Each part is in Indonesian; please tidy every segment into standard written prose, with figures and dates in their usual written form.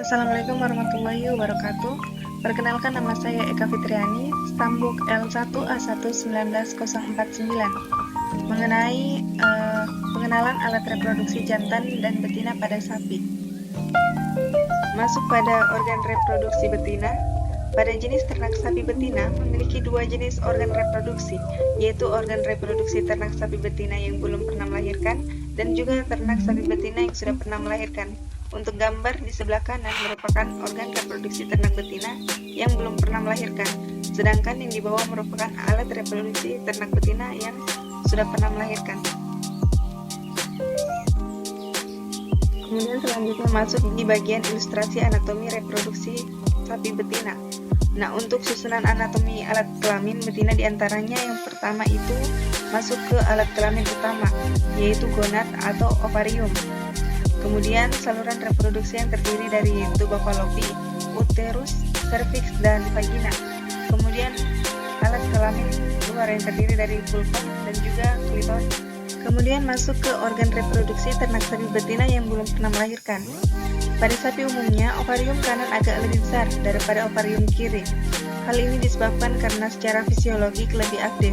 Assalamualaikum warahmatullahi wabarakatuh. Perkenalkan, nama saya Eka Fitriani, Stambuk L1A11949. Mengenai pengenalan alat reproduksi jantan dan betina pada sapi. Masuk pada organ reproduksi betina. Pada jenis ternak sapi betina memiliki dua jenis organ reproduksi, yaitu organ reproduksi ternak sapi betina yang belum pernah melahirkan dan juga ternak sapi betina yang sudah pernah melahirkan. Untuk gambar di sebelah kanan merupakan organ reproduksi ternak betina yang belum pernah melahirkan, sedangkan yang di bawah merupakan alat reproduksi ternak betina yang sudah pernah melahirkan. Kemudian selanjutnya masuk di bagian ilustrasi anatomi reproduksi sapi betina. Nah, untuk susunan anatomi alat kelamin betina diantaranya yang pertama itu masuk ke alat kelamin utama, yaitu gonad atau ovarium. Kemudian saluran reproduksi yang terdiri dari tuba fallopi, uterus, serviks, dan vagina. Kemudian alat kelamin luar yang terdiri dari vulva dan juga klitoris. Kemudian masuk ke organ reproduksi ternak sapi betina yang belum pernah melahirkan. Pada sapi umumnya, ovarium kanan agak lebih besar daripada ovarium kiri. Hal ini disebabkan karena secara fisiologik lebih aktif.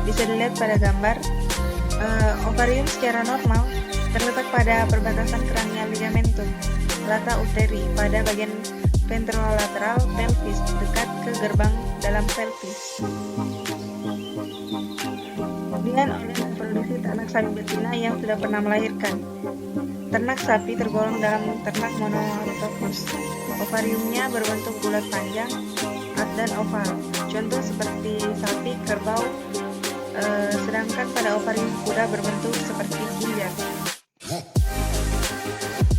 Bisa dilihat pada gambar, ovarium secara normal terletak pada perbatasan cranial ligamentum lata uteri pada bagian ventrolateral pelvis dekat ke gerbang dalam pelvis. Kemudian organ reproduksi ternak sapi betina yang sudah pernah melahirkan. Ternak sapi tergolong dalam ternak monotropus. Ovariumnya berbentuk bulat panjang dan oval. Contoh seperti sapi, kerbau, sedangkan pada ovarium kuda berbentuk seperti kinjar.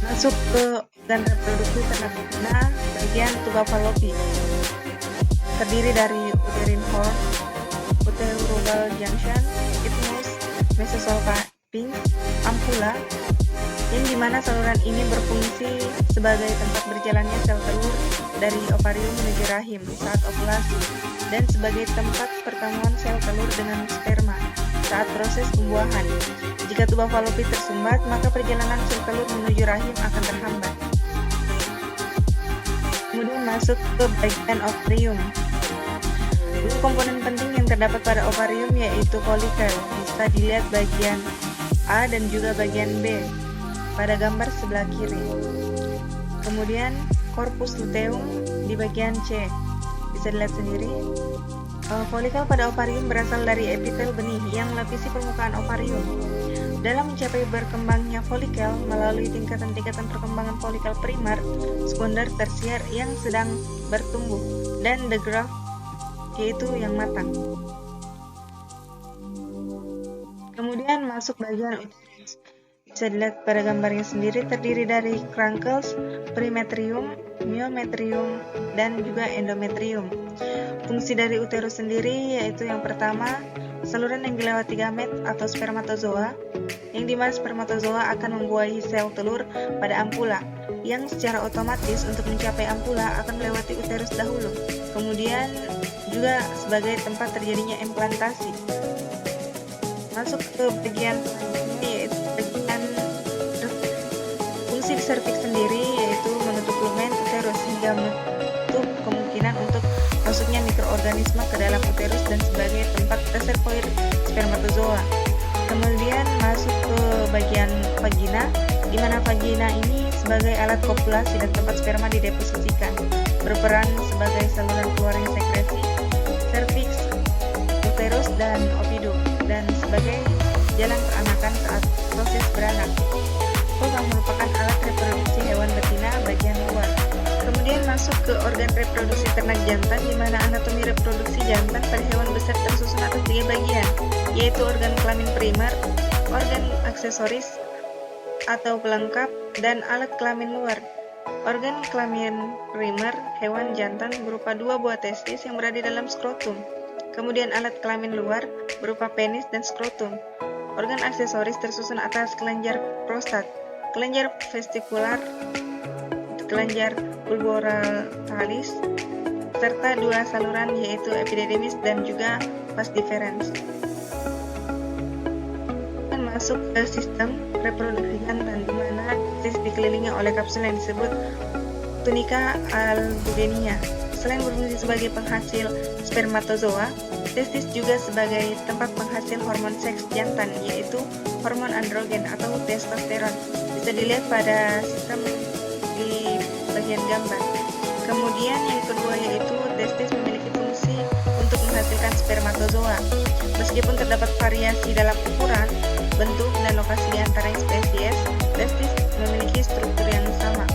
Masuk ke organ reproduksi ternak betina bagian tuba fallopi. Terdiri dari uterine horn, uterural junction, isthmus, mesosalpinx, ampula, yang dimana saluran ini berfungsi sebagai tempat berjalannya sel telur dari ovarium menuju rahim saat ovulasi dan sebagai tempat pertemuan sel telur dengan sperma saat proses pembuahan. Jika tuba fallopi tersumbat, maka perjalanan sel telur menuju rahim akan terhambat. Kemudian masuk ke bagian ovarium. Dua komponen penting yang terdapat pada ovarium yaitu folikel. Bisa dilihat bagian A dan juga bagian B pada gambar sebelah kiri. Kemudian corpus luteum di bagian C. Bisa dilihat sendiri. Folikel pada ovarium berasal dari epitel benih yang melapisi permukaan ovarium. Dalam mencapai berkembangnya folikel melalui tingkatan-tingkatan perkembangan folikel primer, sekunder, tersier yang sedang bertumbuh, dan the graft yaitu yang matang. Kemudian masuk bagian uterus. Bisa dilihat pada gambarnya sendiri, terdiri dari crankles, perimetrium, myometrium, dan juga endometrium. Fungsi dari uterus sendiri yaitu yang pertama, saluran yang dilewati gamet atau spermatozoa, yang dimana spermatozoa akan membuahi sel telur pada ampula, yang secara otomatis untuk mencapai ampula akan melewati uterus dahulu. Kemudian juga sebagai tempat terjadinya implantasi. Masuk ke bagian selanjutnya yaitu bagian fungsi serviks sendiri yaitu menutup lumen uterus hingga menutup kemungkinan untuk masuknya mikroorganisme ke dalam uterus dan sebagai tempat reservoir spermatozoa. Kemudian masuk ke bagian vagina, di mana vagina ini sebagai alat kopulasi dan tempat sperma dideposisikan, berperan sebagai saluran keluarnya sekresi, serviks, uterus, dan ovidum, dan sebagai jalan peranakan saat proses beranak. Vulva merupakan alat reproduksi hewan betina bagian luar. Kemudian masuk ke organ reproduksi ternak jantan, di mana anatomi reproduksi jantan pada hewan besar tersusun atas 3 bagian, yaitu organ kelamin primer, organ aksesoris atau pelengkap, dan alat kelamin luar. Organ kelamin primer hewan jantan berupa 2 buah testis yang berada dalam skrotum. Kemudian alat kelamin luar berupa penis dan skrotum. Organ aksesoris tersusun atas kelenjar prostat, kelenjar vestikular, kelenjar pulboraltalis, serta 2 saluran yaitu epididymis dan juga vas deferens. Masuk ke sistem reproduksi jantan, di mana dikelilingi oleh kapsul yang disebut Tunica albulenia. Selain berfungsi sebagai penghasil spermatozoa, testis juga sebagai tempat penghasil hormon seks jantan, yaitu hormon androgen atau testosteron. Bisa dilihat pada sistem di bagian gambar. Kemudian yang kedua yaitu testis memiliki fungsi untuk menghasilkan spermatozoa. Meskipun terdapat variasi dalam ukuran, bentuk, dan lokasi di antara spesies, testis memiliki struktur yang sama.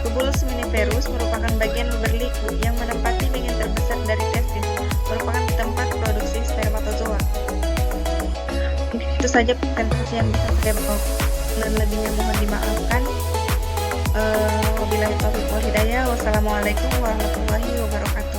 Tubulus seminiferus merupakan bagian berliku yang menempati bagian terbesar dari testis, merupakan tempat produksi spermatozoa. Itu saja presentasi yang bisa saya bawa, dan lebihnya mohon dimaafkan. Wabillahi taufiq wal hidayah. Wassalamualaikum warahmatullahi wabarakatuh.